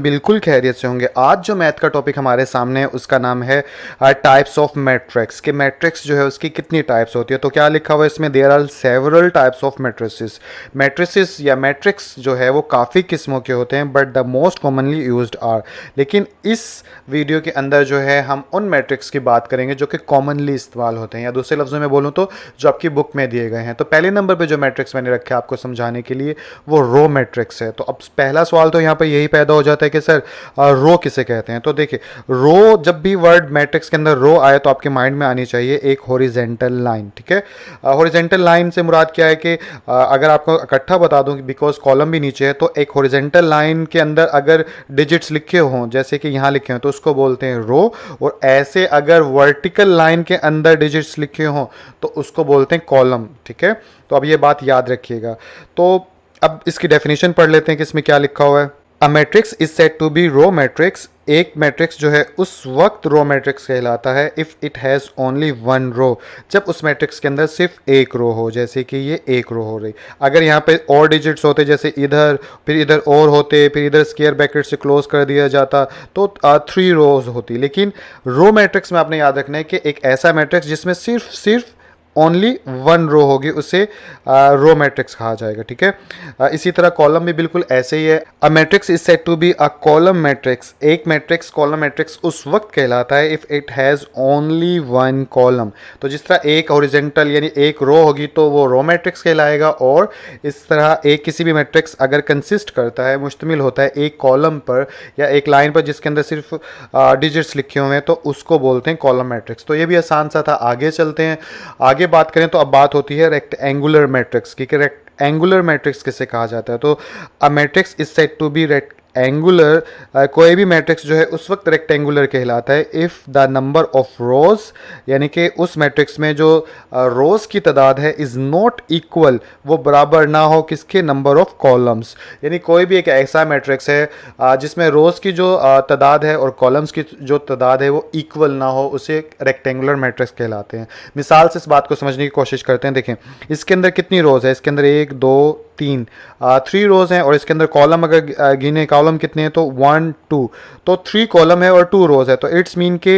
बिल्कुल खैरियत से होंगे। आज जो मैथ का टॉपिक हमारे सामने है उसका नाम है टाइप्स ऑफ मैट्रिक्स, कि मैट्रिक्स जो है उसकी कितनी टाइप्स होती है। तो क्या लिखा हुआ है इसमें, there are several types of matrices. Matrices या मैट्रिक्स जो है वो काफ़ी किस्मों के होते हैं, but the most commonly used are. लेकिन इस वीडियो के अंदर जो है हम उन मैट्रिक्स की बात करेंगे जो कि कॉमनली इस्तेमाल होते हैं, या दूसरे लफ्ज़ों में बोलूँ तो जो आपकी बुक में दिए गए हैं। तो पहले नंबर पर जो मैट्रिक्स मैंने रखे आपको समझाने के लिए वो रो मैट्रिक्स है। तो अब पहला सवाल तो यहाँ पर यही पैदा हो जाता है कि सर रो किसे कहते हैं। तो देखिए, रो, जब भी वर्ड मैट्रिक्स के अंदर रो आए तो आपके माइंड में आनी चाहिए एक हॉरिजेंटल लाइन। ठीक है, हॉरिजेंटल लाइन से मुराद क्या है कि अगर आपको इकट्ठा बता दूं, बिकॉज कॉलम भी नीचे है, तो एक हॉरिजेंटल लाइन के अंदर अगर डिजिट्स लिखे हों जैसे कि यहाँ लिखे हों तो उसको बोलते हैं रो, और ऐसे अगर वर्टिकल लाइन के अंदर डिजिट्स लिखे हों तो उसको बोलते हैं कॉलम। ठीक है, तो अब ये बात याद रखिएगा। तो अब इसकी डेफिनेशन पढ़ लेते हैं कि इसमें क्या लिखा हुआ है। A matrix is said to be row matrix. एक मैट्रिक्स जो है उस वक्त रो मैट्रिक्स कहलाता है if it has only one row, जब उस मैट्रिक्स के अंदर सिर्फ एक रो हो। जैसे कि ये एक रो हो रही, अगर यहाँ पे और डिजिट्स होते, जैसे इधर फिर इधर और होते, फिर इधर स्क्वायर ब्रैकेट से क्लोज कर दिया जाता तो 3 रोज होती। लेकिन रो मैट्रिक्स में आपने याद रखना है कि एक ऐसा मैट्रिक्स जिसमें सिर्फ ओनली वन रो होगी उसे रो मैट्रिक्स कहा जाएगा। ठीक है, इसी तरह कॉलम भी बिल्कुल ऐसे ही है। A matrix is said to be a column matrix. एक मैट्रिक्स कॉलम मैट्रिक्स उस वक्त कहलाता है if it has only one column. तो जिस तरह एक हॉरिजेंटल यानी एक रो होगी तो वो रो मैट्रिक्स कहलाएगा, और इस तरह एक किसी भी मैट्रिक्स अगर कंसिस्ट करता है, मुश्तमिल होता है एक कॉलम पर या एक लाइन पर जिसके अंदर सिर्फ डिजिट्स लिखे हुए हैं, तो उसको बोलते हैं कॉलम मैट्रिक्स। तो ये भी आसान सा था। आगे चलते हैं, आगे बात करें तो अब बात होती है रेक्टेंगुलर मैट्रिक्स की। रेक्टेंगुलर मैट्रिक्स किसे कहा जाता है। तो a matrix is said to be angular. कोई भी मैट्रिक्स जो है उस वक्त रेक्टेंगुलर कहलाता है इफ़ द नंबर ऑफ रोज, यानी कि उस मैट्रिक्स में जो रोज की तादाद है इज़ नॉट इक्वल, वो बराबर ना हो किसके, नंबर ऑफ कॉलम्स। यानी कोई भी एक ऐसा मैट्रिक्स है जिसमें रोज की जो तादाद है और कॉलम्स की जो तादाद है वो इक्वल ना हो, उसे रेक्टेंगुलर मैट्रिक्स कहलाते हैं। मिसाल से इस बात को समझने की कोशिश करते हैं। देखें, इसके अंदर कितनी रोज है, इसके अंदर 1 2 3 3 रोज हैं, और इसके अंदर कॉलम अगर गिने, कॉलम कितने हैं तो 1 2, तो 3 कॉलम है और 2 रोज है। तो इट्स मीन के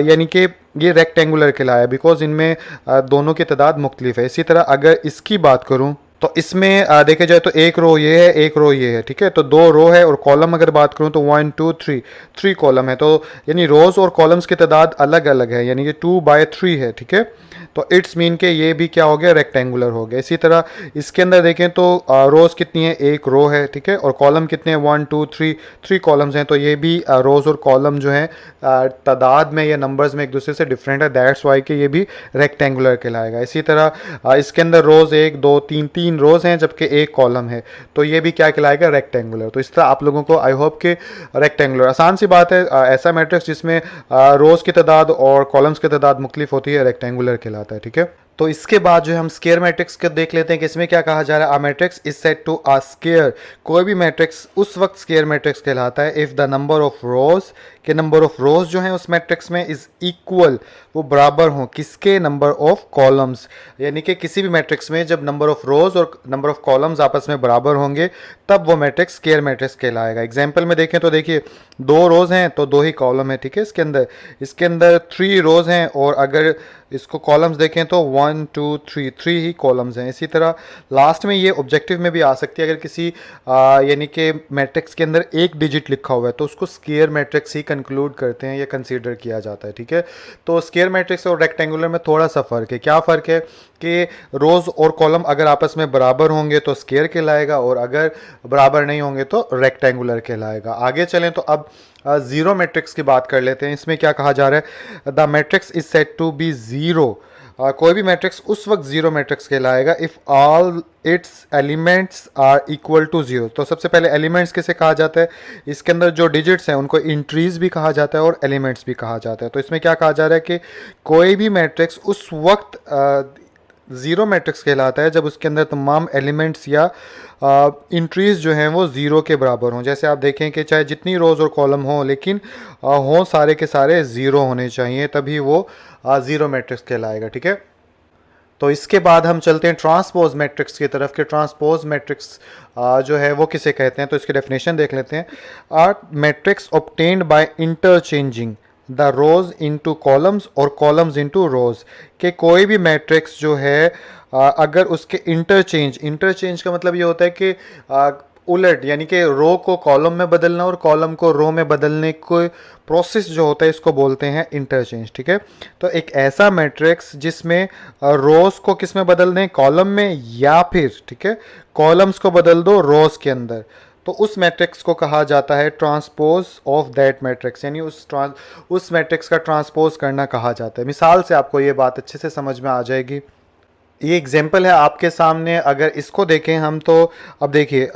यानी कि ये रेक्टेंगुलर कहलाया, बिकॉज इनमें दोनों की तादाद मुख्तलिफ है। इसी तरह अगर इसकी बात करूं तो इसमें देखे जाए तो एक रो ये है, एक रो ये है। ठीक है, तो 2 रो है, और कॉलम अगर बात करूं तो 1 2 3 3 कॉलम है। तो यानी रोज और कॉलम्स की तादाद अलग अलग है, यानी कि 2/3 है। ठीक है, तो इट्स मीन के ये भी क्या हो गया, रेक्टेंगुलर हो गया। इसी तरह इसके अंदर देखें तो रोज कितनी है, एक रो है। ठीक है, और कॉलम कितने हैं, 1 2 3 3 कॉलम्स हैं। तो ये भी रोज और कॉलम जो है तादाद में या नंबर्स में एक दूसरे से डिफरेंट है, दैट्स वाई कि ये भी रेक्टेंगुलर कहलाएगा। इसी तरह इसके अंदर रोज 1 2 3 3 रोज हैं जबकि एक कॉलम है, तो ये भी क्या कहलाएगा, रेक्टेंगुलर। तो इस तरह आप लोगों को आई होप के रेक्टेंगुलर आसान सी बात है। ऐसा मैट्रिक्स जिसमें रोज की तादाद और कॉलम्स की तादाद मुख्तलिफ होती है रेक्टेंगुलर कहलाता है। ठीक है, तो इसके बाद जो है हम स्क्वायर मैट्रिक्स को देख लेते हैं कि इसमें क्या कहा जा रहा है। A matrix is said to a square. कोई भी मैट्रिक्स उस वक्त स्क्वायर मैट्रिक्स कहलाता है if the number of rows, के नंबर ऑफ रोज जो हैं उस मैट्रिक्स में इज इक्वल, वो बराबर हों किसके, नंबर ऑफ कॉलम्स। यानी कि किसी भी मैट्रिक्स में जब नंबर ऑफ रोज और नंबर ऑफ कॉलम्स आपस में बराबर होंगे तब वो मैट्रिक्स स्क्वायर मैट्रिक्स कहलाएगा। एग्जाम्पल में देखें तो देखिए, 2 रोज हैं तो 2 ही कॉलम है। ठीक है, इसके अंदर 3 रोज हैं, और अगर इसको कॉलम्स देखें तो 1 2 3 3 ही कॉलम्स हैं। इसी तरह लास्ट में ये ऑब्जेक्टिव में भी आ सकती है, अगर किसी यानी कि मैट्रिक्स के अंदर एक डिजिट लिखा हुआ है तो उसको स्क्वायर मैट्रिक्स ही कंक्लूड करते हैं या कंसीडर किया जाता है। ठीक है, तो स्क्वायर मैट्रिक्स और रेक्टेंगुलर में थोड़ा सा फ़र्क है। क्या फ़र्क है कि रोज़ और कॉलम अगर आपस में बराबर होंगे तो स्क्वायर कहलाएगा, और अगर बराबर नहीं होंगे तो रेक्टेंगुलर कहलाएगा। आगे चलें तो अब ज़ीरो मैट्रिक्स की बात कर लेते हैं। इसमें क्या कहा जा रहा है, the matrix is said to be zero. कोई भी मैट्रिक्स उस वक्त ज़ीरो मैट्रिक्स कहलाएगा if all its elements are equal to zero. तो सबसे पहले एलिमेंट्स किसे कहा जाता है, इसके अंदर जो डिजिट्स हैं उनको इंट्रीज भी कहा जाता है और एलिमेंट्स भी कहा जाता है। तो इसमें क्या कहा जा रहा है कि कोई भी मैट्रिक्स उस वक्त ज़ीरो मैट्रिक्स कहलाता है जब उसके अंदर तमाम एलिमेंट्स या इंट्रीज जो हैं वो ज़ीरो के बराबर हों। जैसे आप देखें कि चाहे जितनी रोज़ और कॉलम हों, लेकिन हों सारे के सारे ज़ीरो होने चाहिए, तभी वो ज़ीरो मैट्रिक्स कहलाएगा। ठीक है, तो इसके बाद हम चलते हैं ट्रांसपोज मैट्रिक्स की तरफ कि ट्रांसपोज मैट्रिक्स जो है वो किसे कहते हैं। तो इसकी डेफिनेशन देख लेते हैं। Are matrix obtained by interchanging the rows into columns और कॉलम्स इनटू रोज, कि कोई भी मैट्रिक्स जो है अगर उसके इंटरचेंज का मतलब ये होता है कि उलट, यानी कि रो को कॉलम में बदलना और कॉलम को रो में बदलने को प्रोसेस जो होता है इसको बोलते हैं इंटरचेंज। ठीक है, तो एक ऐसा मैट्रिक्स जिसमें रोज को किस में बदल दें, कॉलम में, या फिर ठीक है कॉलम्स को बदल दो रोज के अंदर, तो उस मैट्रिक्स को कहा जाता है ट्रांसपोज ऑफ दैट मैट्रिक्स, यानी उस मैट्रिक्स का ट्रांसपोज करना कहा जाता है। मिसाल से आपको ये बात अच्छे से समझ में आ जाएगी। ये एग्जाम्पल है आपके सामने, अगर इसको देखें हम तो अब देखिए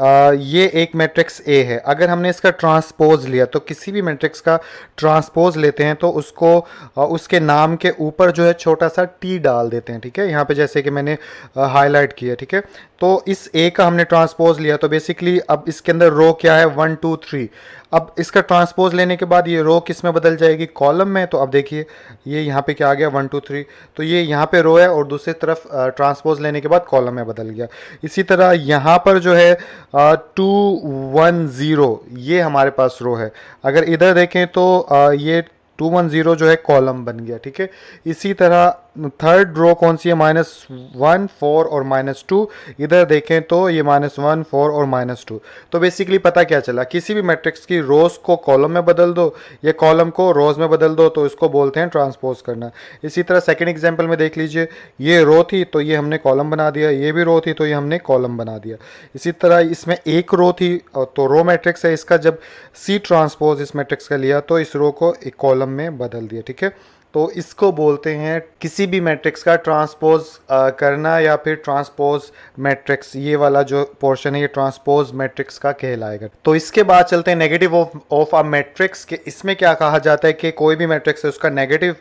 ये एक मैट्रिक्स ए है। अगर हमने इसका ट्रांसपोज लिया, तो किसी भी मैट्रिक्स का ट्रांसपोज लेते हैं तो उसको उसके नाम के ऊपर जो है छोटा सा टी डाल देते हैं। ठीक है, यहाँ पे जैसे कि मैंने हाईलाइट किया। ठीक है, तो इस ए का हमने ट्रांसपोज लिया, तो बेसिकली अब इसके अंदर रो क्या है 1 2 3। अब इसका ट्रांसपोज लेने के बाद ये रो किस में बदल जाएगी, कॉलम में। तो अब देखिए ये यहाँ पे क्या आ गया 1 2 3, तो ये यहाँ पे रो है और दूसरी तरफ ट्रांसपोज लेने के बाद कॉलम में बदल गया। इसी तरह यहाँ पर जो है 2 1 0 ये हमारे पास रो है। अगर इधर देखें तो ये 2 1 0 जो है कॉलम बन गया। ठीक है, इसी तरह थर्ड रो कौन सी है, -1 4 और -2। इधर देखें तो ये -1 4 और -2। तो बेसिकली पता क्या चला, किसी भी मैट्रिक्स की रोज को कॉलम में बदल दो या कॉलम को रोज में बदल दो, तो इसको बोलते हैं ट्रांसपोज करना। इसी तरह सेकंड एग्जांपल में देख लीजिए, ये रो थी तो ये हमने कॉलम बना दिया, ये भी रो थी तो ये हमने कॉलम बना दिया। इसी तरह इसमें एक रो थी तो रो मैट्रिक्स है, इसका जब सी ट्रांसपोज इस मैट्रिक्स का लिया तो इस रो को एक कॉलम में बदल दिया। ठीक है, तो इसको बोलते हैं किसी भी मैट्रिक्स का ट्रांसपोज करना, या फिर ट्रांसपोज मैट्रिक्स, ये वाला जो पोर्शन है ये ट्रांसपोज मैट्रिक्स का कहलाएगा। तो इसके बाद चलते हैं नेगेटिव ऑफ अ मैट्रिक्स के। इसमें क्या कहा जाता है कि कोई भी मैट्रिक्स है उसका नेगेटिव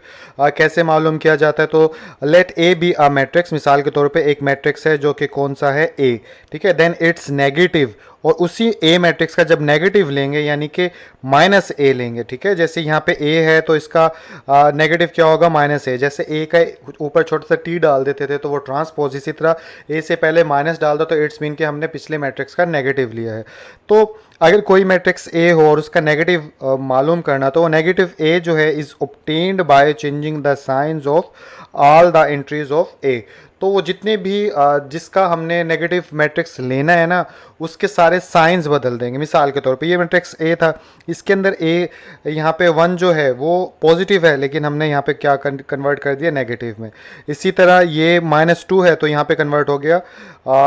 कैसे मालूम किया जाता है। तो let A be a matrix, मिसाल के तौर पे एक मैट्रिक्स है जो कि कौन सा है ए। ठीक है, देन इट्स नेगेटिव, और उसी ए मैट्रिक्स का जब नेगेटिव लेंगे यानी कि -a लेंगे। ठीक है, जैसे यहाँ पे a है तो इसका नेगेटिव क्या होगा, -a। जैसे a का ऊपर छोटा सा t डाल देते थे तो वो ट्रांसपोज, इसी तरह a से पहले माइनस डाल दो तो इट्स मीन कि हमने पिछले मैट्रिक्स का नेगेटिव लिया है। तो अगर कोई मैट्रिक्स a हो और उसका नेगेटिव मालूम करना, तो वो नेगेटिव a जो है is obtained by changing the science of all the entries of a। तो वो जितने भी जिसका हमने नेगेटिव मैट्रिक्स लेना है ना, उसके सारे साइंस बदल देंगे। मिसाल के तौर पे ये मैट्रिक्स ए था, इसके अंदर ए यहाँ पे 1 जो है वो पॉजिटिव है, लेकिन हमने यहाँ पे क्या कन्वर्ट कर दिया नेगेटिव में। इसी तरह ये -2 है तो यहाँ पे कन्वर्ट हो गया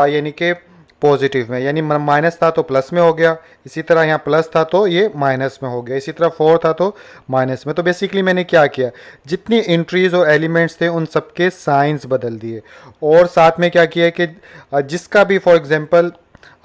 यानी कि पॉजिटिव में, यानी माइनस था तो प्लस में हो गया। इसी तरह यहाँ प्लस था तो ये माइनस में हो गया। इसी तरह 4 था तो माइनस में। तो बेसिकली मैंने क्या किया, जितनी एंट्रीज और एलिमेंट्स थे उन सबके साइंस बदल दिए, और साथ में क्या किया कि जिसका भी फॉर एग्जांपल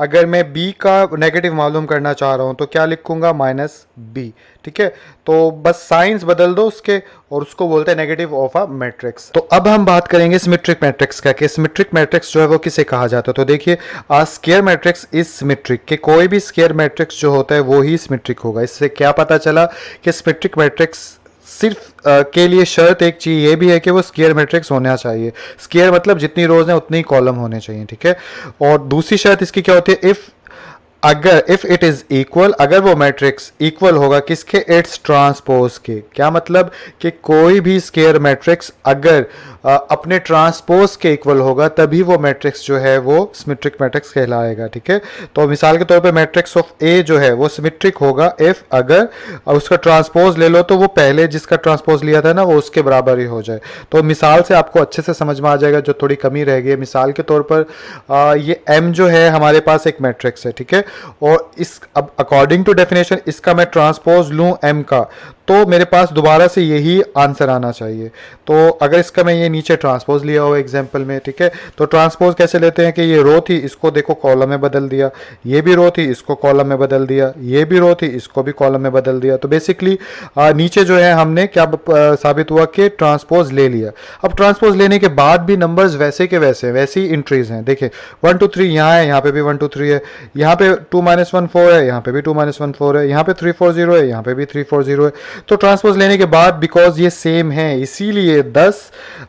अगर मैं b का नेगेटिव मालूम करना चाह रहा हूँ तो क्या लिखूंगा, -b। ठीक है, तो बस साइंस बदल दो उसके और उसको बोलते हैं नेगेटिव ऑफ अ मैट्रिक्स। तो अब हम बात करेंगे सिमेट्रिक मैट्रिक्स का, कि सिमेट्रिक मैट्रिक्स जो है वो किसे कहा जाता है। तो देखिए स्क्वायर मैट्रिक्स इज सिमेट्रिक, कि कोई भी स्क्वायर मैट्रिक्स जो होता है वो ही सिमेट्रिक होगा। इससे क्या पता चला कि सिमेट्रिक मैट्रिक्स सिर्फ के लिए शर्त एक चीज ये भी है कि वो स्क्वायर मैट्रिक्स होना चाहिए। स्क्वायर मतलब जितनी रोज हैं उतनी कॉलम होने चाहिए। ठीक है, और दूसरी शर्त इसकी क्या होती है, इफ इट इज इक्वल, अगर वो मैट्रिक्स इक्वल होगा किसके, इट्स ट्रांसपोज के। क्या मतलब कि कोई भी स्क्वायर मैट्रिक्स अगर अपने ट्रांसपोज के इक्वल होगा तभी वो मैट्रिक्स जो है वो सिमेट्रिक मैट्रिक्स कहलाएगा। ठीक है, तो मिसाल के तौर पे मैट्रिक्स ऑफ ए जो है वो सिमेट्रिक होगा इफ अगर उसका ट्रांसपोज ले लो तो वो पहले जिसका ट्रांसपोज लिया था ना वो उसके बराबर ही हो जाए। तो मिसाल से आपको अच्छे से समझ में आ जाएगा, जो थोड़ी कमी रह गई। मिसाल के तौर पर ये m जो है हमारे पास एक मैट्रिक्स है। ठीक है, और इस अब अकॉर्डिंग टू डेफिनेशन इसका मैं ट्रांसपोज लूँ m का, तो मेरे पास दोबारा से यही आंसर आना चाहिए। तो अगर इसका मैं ये नीचे ट्रांसपोज लिया हो एग्जांपल में, ठीक है, तो ट्रांसपोज कैसे लेते हैं कि ये रो थी इसको देखो कॉलम में बदल दिया, ये भी रो थी इसको कॉलम में बदल दिया, ये भी रो थी इसको भी कॉलम में बदल दिया। तो बेसिकली नीचे जो है हमने क्या साबित हुआ कि ट्रांसपोज ले लिया। अब ट्रांसपोज लेने के बाद भी नंबर्स वैसे के वैसी इंट्रीज हैं। देखिए 1 2 3 यहाँ है, यहाँ पे भी 1 2 3 है, यहाँ पे 2 - 1 4 है, यहाँ पे भी 2 - 1 4 है, यहाँ पे 3 4 0 है, यहाँ पे भी 3 4 0 है। तो ट्रांसपोज लेने के बाद बिकॉज ये सेम है इसीलिए 10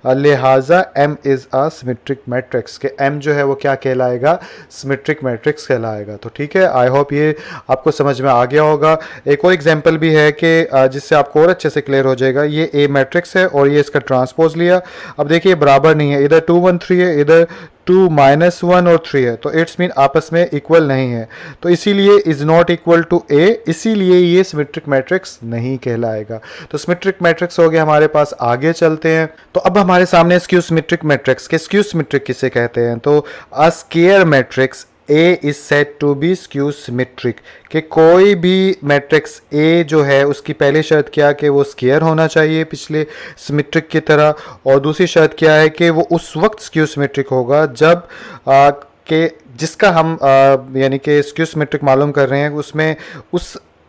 लिहाजा m is a symmetric matrix के m जो है वो क्या कहलाएगा, सिमेट्रिक मैट्रिक्स कहलाएगा। तो ठीक है, आई होप ये आपको समझ में आ गया होगा। एक और एग्जांपल भी है कि जिससे आपको और अच्छे से क्लियर हो जाएगा। ये A मैट्रिक्स है और ये इसका ट्रांसपोज लिया। अब देखिए बराबर नहीं है, इधर 2 1 3 है, इधर 2 -1 और 3 है, तो इट्स मीन आपस में इक्वल नहीं है, तो इसीलिए is not equal to A, इसीलिए ये सिमेट्रिक मैट्रिक्स नहीं कहलाएगा। तो सिमेट्रिक मैट्रिक्स हो गया हमारे पास। आगे चलते हैं, तो अब हमारे सामने स्क्यू सिमेट्रिक मैट्रिक्स के स्क्यू सिमेट्रिक किसे कहते हैं, तो a square matrix A is said to be skew symmetric, कि कोई भी मैट्रिक्स A जो है उसकी पहली शर्त क्या कि वो स्क्वायर होना चाहिए पिछले सिमेट्रिक की तरह, और दूसरी शर्त क्या है कि वो उस वक्त स्क्यू सिमेट्रिक होगा जब के जिसका हम यानी कि स्क्यू सिमेट्रिक मालूम कर रहे हैं उसमें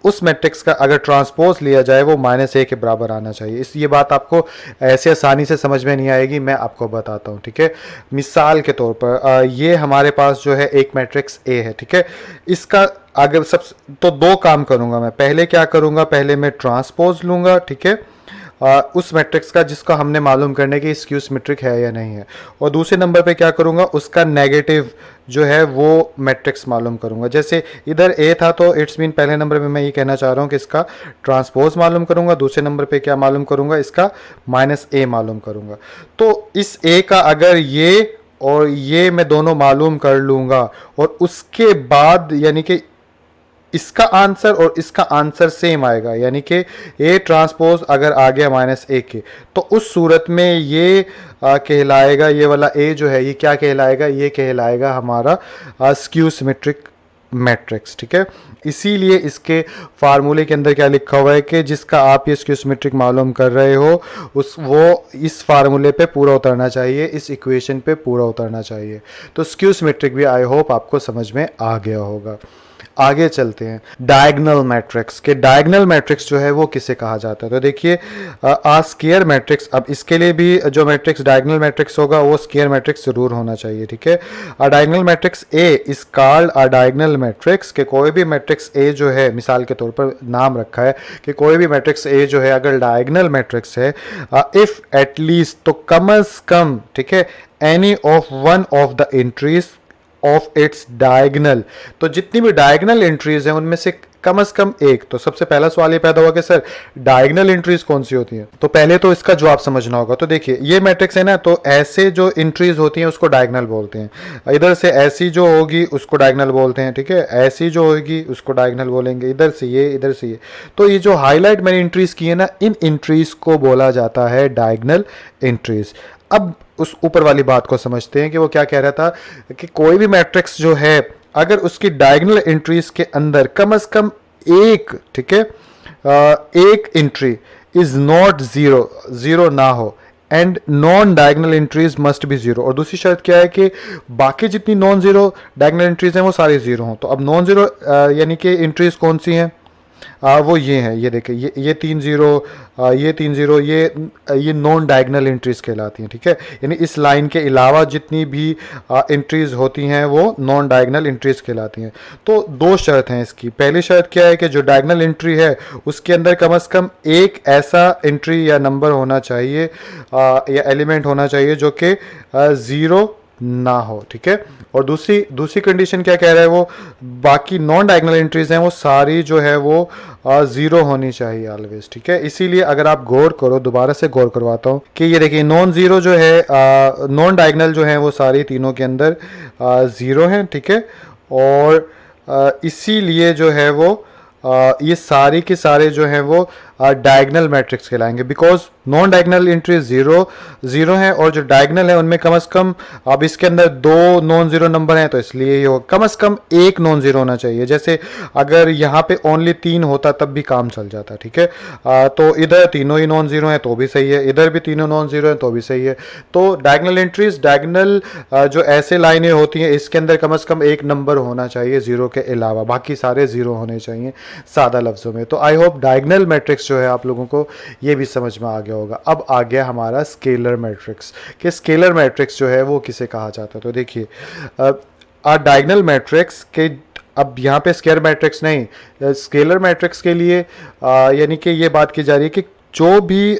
उस मैट्रिक्स का अगर ट्रांसपोज लिया जाए वो -a के बराबर आना चाहिए। ये बात आपको ऐसे आसानी से समझ में नहीं आएगी, मैं आपको बताता हूँ, ठीक है। मिसाल के तौर पर ये हमारे पास जो है एक मैट्रिक्स A है, ठीक है। इसका अगर तो दो काम करूँगा मैं। पहले क्या करूँगा, पहले मैं ट्रांसपोज लूँगा, ठीक है, उस मैट्रिक्स का जिसको हमने मालूम करने की स्क्यू सिमेट्रिक है या नहीं है, और दूसरे नंबर पे क्या करूँगा, उसका नेगेटिव जो है वो मैट्रिक्स मालूम करूँगा। जैसे इधर A था तो इट्स मीन पहले नंबर पे मैं ये कहना चाह रहा हूँ कि इसका ट्रांसपोज मालूम करूँगा, दूसरे नंबर पे क्या मालूम करूँगा, इसका -a मालूम करूँगा। तो इस A का अगर ये और ये मैं दोनों मालूम कर लूँगा और उसके बाद यानी कि इसका आंसर और इसका आंसर सेम आएगा, यानी कि A ट्रांसपोज अगर आ गया -a के, तो उस सूरत में ये कहलाएगा, ये वाला A जो है ये क्या कहलाएगा, ये कहलाएगा हमारा स्क्यू सिमेट्रिक मैट्रिक्स, ठीक है। इसीलिए इसके फार्मूले के अंदर क्या लिखा हुआ है कि जिसका आप ये स्क्यू सिमेट्रिक मालूम कर रहे हो वो इस फार्मूले पे पूरा उतरना चाहिए, इस इक्वेशन पे पूरा उतरना चाहिए। तो स्क्यू सिमेट्रिक भी आई होप आपको समझ में आ गया होगा। आगे चलते हैं डायगोनल मैट्रिक्स के। डायगोनल मैट्रिक्स जो है वो किसे कहा जाता है, तो देखिए स्क्वायर मैट्रिक्स, अब इसके लिए भी जो मैट्रिक्स डायगोनल मैट्रिक्स होगा वो स्क्वायर मैट्रिक्स जरूर होना चाहिए, ठीक है। Diagonal matrix A is called a diagonal matrix, के कोई भी मैट्रिक्स A जो है, मिसाल के तौर पर नाम रखा है कि कोई भी मैट्रिक्स A जो है अगर डायगोनल मैट्रिक्स है, इफ एटलीस्ट, तो कम अज कम, ठीक है, any of one of the entries of its diagonal, तो जितनी भी डायगोनल एंट्रीज हैं उनमें से कम से कम एक। तो सबसे पहला सवाल ये पैदा हुआ कि सर डायगोनल एंट्रीज कौन सी होती हैं, तो पहले तो इसका जवाब समझना होगा। तो देखिए ये मैट्रिक्स है ना, तो ऐसे जो एंट्रीज होती हैं उसको डायगोनल बोलते हैं। इधर से ऐसी जो होगी उसको डायगोनल बोलते हैं, ठीक है, ऐसी जो होगी उसको डायगोनल बोलेंगे, इधर से ये, इधर से ये। तो ये जो हाईलाइट मैंने एंट्रीज की है ना, इन एंट्रीज को बोला जाता है डायगोनल एंट्रीज। अब उस ऊपर वाली बात को समझते हैं कि वो क्या कह रहा था कि कोई भी मैट्रिक्स जो है अगर उसकी डायगोनल एंट्रीज के अंदर कम से कम एक, ठीक है, एक एंट्री इज नॉट जीरो ना हो, and non diagonal entries must be zero. और दूसरी शर्त क्या है कि बाकी जितनी नॉन जीरो डायगोनल एंट्रीज हैं वो सारी जीरो हों। तो अब नॉन जीरो यानी कि एंट्रीज कौन सी हैं, वो ये हैं, ये देखें, ये 3 0, ये 3 0, ये नॉन डायगोनल एंट्रीज कहलाती हैं, ठीक है। यानी इस लाइन के अलावा जितनी भी एंट्रीज होती हैं वो नॉन डायगोनल एंट्रीज कहलाती हैं। तो दो शर्त हैं इसकी। पहली शर्त क्या है कि जो डायगोनल एंट्री है उसके अंदर कम से कम एक ऐसा एंट्री या नंबर होना चाहिए या एलिमेंट होना चाहिए जो कि ज़ीरो ना हो, ठीक है। और दूसरी कंडीशन क्या कह रहा है, वो बाकी नॉन डायगोनल एंट्रीज हैं वो सारी जो है वो जीरो होनी चाहिए ऑलवेज, ठीक है। इसीलिए अगर आप गौर करो, दोबारा से गौर करवाता हूँ कि ये देखिए नॉन जीरो जो है, नॉन डायगोनल जो है वो सारी तीनों के अंदर जीरो हैं, ठीक है। और इसीलिए जो है वो ये सारे के सारे जो हैं वो डायगोनल मैट्रिक्स कहलाएंगे, because non diagonal entry zero हैं और जो डायगोनल है उनमें कम से कम, अब इसके अंदर दो नॉन जीरो नंबर हैं तो इसलिए ये कम से कम एक नॉन जीरो होना चाहिए। जैसे अगर यहाँ पे ओनली 3 होता तब भी काम चल जाता, ठीक है। तो इधर तीनों ही नॉन जीरो हैं तो भी सही है, इधर भी तीनों नॉन जीरो हैं तो भी सही है। तो डायगोनल एंट्रीज, डायगोनल जो ऐसे लाइनें होती हैं इसके अंदर कम से कम एक नंबर होना चाहिए जीरो के अलावा, बाकी सारे जीरो होने चाहिए सादा लफ्ज़ों में। तो आई होप डायगोनल मैट्रिक्स जो है आप लोगों को ये भी समझ में आ गया होगा। अब आ गया हमारा स्केलर मैट्रिक्स, कि स्केलर मैट्रिक्स जो है वो किसे कहा जाता है। तो देखिए डायगोनल मैट्रिक्स के अब यहाँ पे स्केयर मैट्रिक्स नहीं, स्केलर मैट्रिक्स के लिए यानी कि ये बात की जा रही है कि जो भी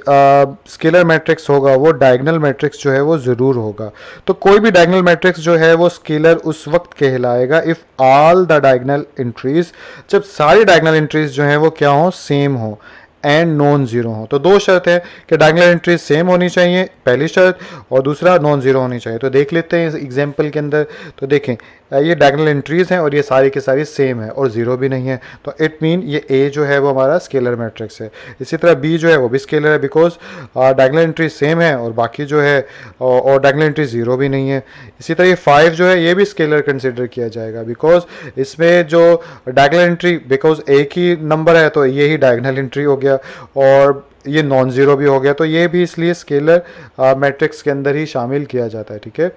स्केलर मैट्रिक्स होगा वो डायगोनल मैट्रिक्स जो है वो ज़रूर होगा। तो कोई भी डायगोनल मैट्रिक्स जो है वो स्केलर उस वक्त कहलाएगा if all the diagonal entries, जब सारी डायगोनल एंट्रीज जो है वो क्या हो, सेम हो एंड नॉन ज़ीरो हो। तो दो शर्त है कि डायगोनल एंट्रीज सेम होनी चाहिए, पहली शर्त, और दूसरा नॉन ज़ीरो होनी चाहिए। तो देख लेते हैं इस एग्जांपल के अंदर। तो देखें ये डायगोनल एंट्रीज हैं और ये सारी की सारी सेम है और ज़ीरो भी नहीं है, तो इट मीन ये ए जो है वो हमारा स्केलर मैट्रिक्स है। इसी तरह बी जो है वो भी स्केलर है, बिकॉज डायगोनल एंट्रीज सेम है और बाकी जो है और डायगोनल एंट्रीज ज़ीरो भी नहीं है। इसी तरह ये 5 जो है ये भी स्केलर कंसिडर किया जाएगा, बिकॉज इसमें जो डायगोनल एंट्री, बिकॉज एक ही नंबर है तो ये ही डायगोनल एंट्री हो गया, और ये नॉन ज़ीरो भी हो गया, तो ये भी इसलिए स्केलर मैट्रिक्स के अंदर ही शामिल किया जाता है। ठीक है,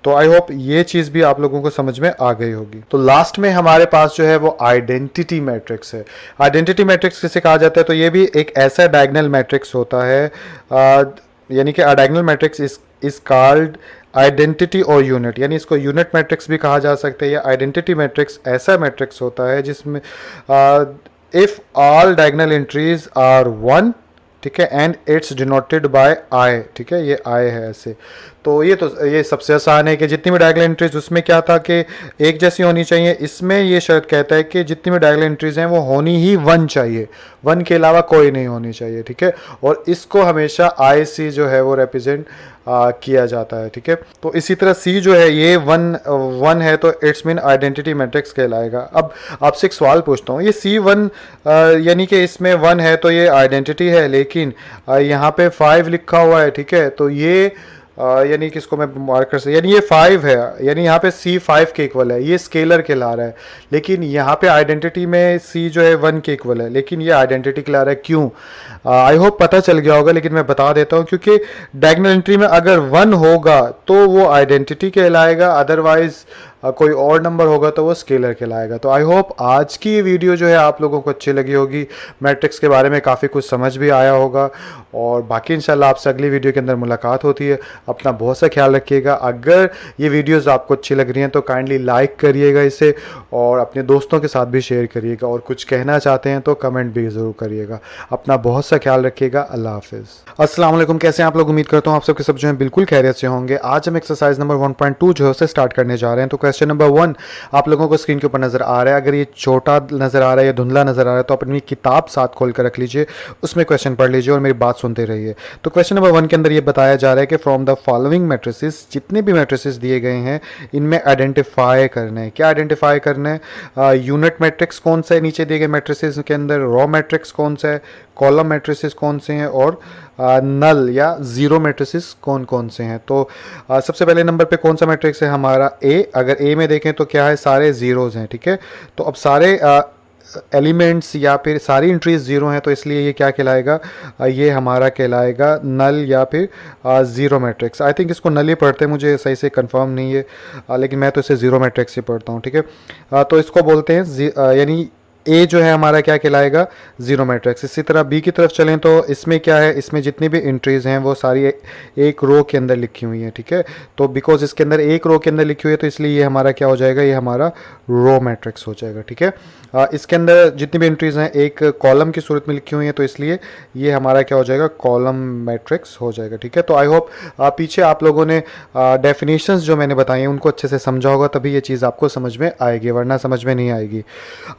तो आई होप ये चीज़ भी आप लोगों को समझ में आ गई होगी। तो लास्ट में हमारे पास जो है वो आइडेंटिटी मैट्रिक्स है। आइडेंटिटी मैट्रिक्स किसे कहा जाता है, तो ये भी एक ऐसा डायगोनल मैट्रिक्स होता है, यानी कि डायगोनल मैट्रिक्स इस कॉल्ड आइडेंटिटी और यूनिट, यानी इसको यूनिट मैट्रिक्स भी कहा जा सकता है। या आइडेंटिटी मैट्रिक्स ऐसा मैट्रिक्स होता है जिसमें if all diagonal entries are 1, ठीक है, and it's denoted by I, ठीक है, ये आई है ऐसे। तो ये सबसे आसान है कि जितनी भी डायगोनल एंट्रीज उसमें क्या था कि एक जैसी होनी चाहिए। इसमें ये शर्त कहता है कि जितनी भी डायगोनल एंट्रीज हैं वो होनी ही 1 चाहिए, 1 के अलावा कोई नहीं होनी चाहिए। ठीक है, और इसको हमेशा आई सी जो है वो रिप्रेजेंट किया जाता है। ठीक है, तो इसी तरह सी जो है ये 1 है तो इट्स मीन आइडेंटिटी मैट्रिक्स कहलाएगा। अब आपसे एक सवाल पूछता हूँ, ये C1 यानी कि इसमें 1 है तो ये आइडेंटिटी है, लेकिन यहाँ पे 5 लिखा हुआ है। ठीक है, तो ये यानी कि इसको मैं मार्कर से, यानी ये 5 है, यानी यहाँ पे C 5 के इक्वल है, ये स्केलर कहला रहा है। लेकिन यहाँ पे आइडेंटिटी में C जो है 1 के इक्वल है, लेकिन ये आइडेंटिटी कहला रहा है। क्यों? आई होप पता चल गया होगा, लेकिन मैं बता देता हूँ, क्योंकि डायगोनल एंट्री में अगर 1 होगा तो वो आइडेंटिटी कहलाएगा, अदरवाइज कोई और नंबर होगा तो वो स्केलर कहलाएगा। तो आई होप आज की ये वीडियो जो है आप लोगों को अच्छी लगी होगी, मैट्रिक्स के बारे में काफ़ी कुछ समझ भी आया होगा, और बाकी इंशाल्लाह आपसे अगली वीडियो के अंदर मुलाकात होती है। अपना बहुत सा ख्याल रखिएगा। अगर ये वीडियोस आपको अच्छी लग रही हैं तो काइंडली लाइक करिएगा इसे, और अपने दोस्तों के साथ भी शेयर करिएगा, और कुछ कहना चाहते हैं तो कमेंट भी ज़रूर करिएगा। अपना बहुत सा ख्याल रखिएगा। अल्लाह हाफिज़। अस्सलाम वालेकुम, कैसे हैं आप लोग? उम्मीद करता हूँ आप सबके सब जो हैं बिल्कुल खैरियत से होंगे। आज हम एक्सरसाइज नंबर 1.2 जो है उसे स्टार्ट करने जा रहे हैं। तो क्वेश्चन नंबर 1 आप लोगों को स्क्रीन के ऊपर नज़र आ रहा है। अगर ये छोटा नज़र आ रहा है या धुंधला नज़र आ रहा है तो अपनी किताब साथ खोल कर रख लीजिए, उसमें क्वेश्चन पढ़ लीजिए और मेरी बात सुनते रहिए। तो क्वेश्चन नंबर 1 के अंदर ये बताया जा रहा है कि फ्रॉम द फॉलोइंग मैट्रिसेस, जितने भी मैट्रिसेस दिए गए हैं इनमें आइडेंटिफाई करना है। क्या आइडेंटिफाई करना है? यूनिट मैट्रिक्स कौन सा है नीचे दिए गए मैट्रिसेस के अंदर, रॉ मैट्रिक्स कौन सा है, कॉलम मैट्रिसेस कौन से हैं, और नल या ज़ीरो मैट्रिसेस कौन कौन से हैं। तो सबसे पहले नंबर पे कौन सा मैट्रिक्स है हमारा? ए। अगर ए में देखें तो क्या है, सारे ज़ीरोज़ हैं। ठीक है, तो अब सारे एलिमेंट्स या फिर सारी एंट्रीज ज़ीरो हैं, तो इसलिए ये क्या कहलाएगा? ये हमारा कहलाएगा नल या फिर ज़ीरो मैट्रिक्स। आई थिंक इसको नल ही पढ़ते हैं, मुझे सही से कंफर्म नहीं है, लेकिन मैं तो इसे ज़ीरो मैट्रिक्स ही पढ़ता हूँ। ठीक है, तो इसको बोलते हैं यानी ए जो है हमारा क्या कहलाएगा? Zero matrix. इसी तरह बी की तरफ चलें तो इसमें क्या है, इसमें जितनी भी एंट्रीज़ हैं वो सारी एक रो के अंदर लिखी हुई हैं। ठीक है, तो बिकॉज इसके अंदर एक रो के अंदर लिखी हुई है तो इसलिए ये हमारा क्या हो जाएगा? ये हमारा रो मैट्रिक्स हो जाएगा। ठीक है, इसके अंदर जितनी भी एंट्रीज़ हैं एक कॉलम की सूरत में लिखी हुई हैं तो इसलिए ये हमारा क्या हो जाएगा? कॉलम मैट्रिक्स हो जाएगा। ठीक है, तो आई होप पीछे आप लोगों ने डेफिनेशंस जो मैंने बताई हैं उनको अच्छे से समझा होगा, तभी ये चीज़ आपको समझ में आएगी, वरना समझ में नहीं आएगी।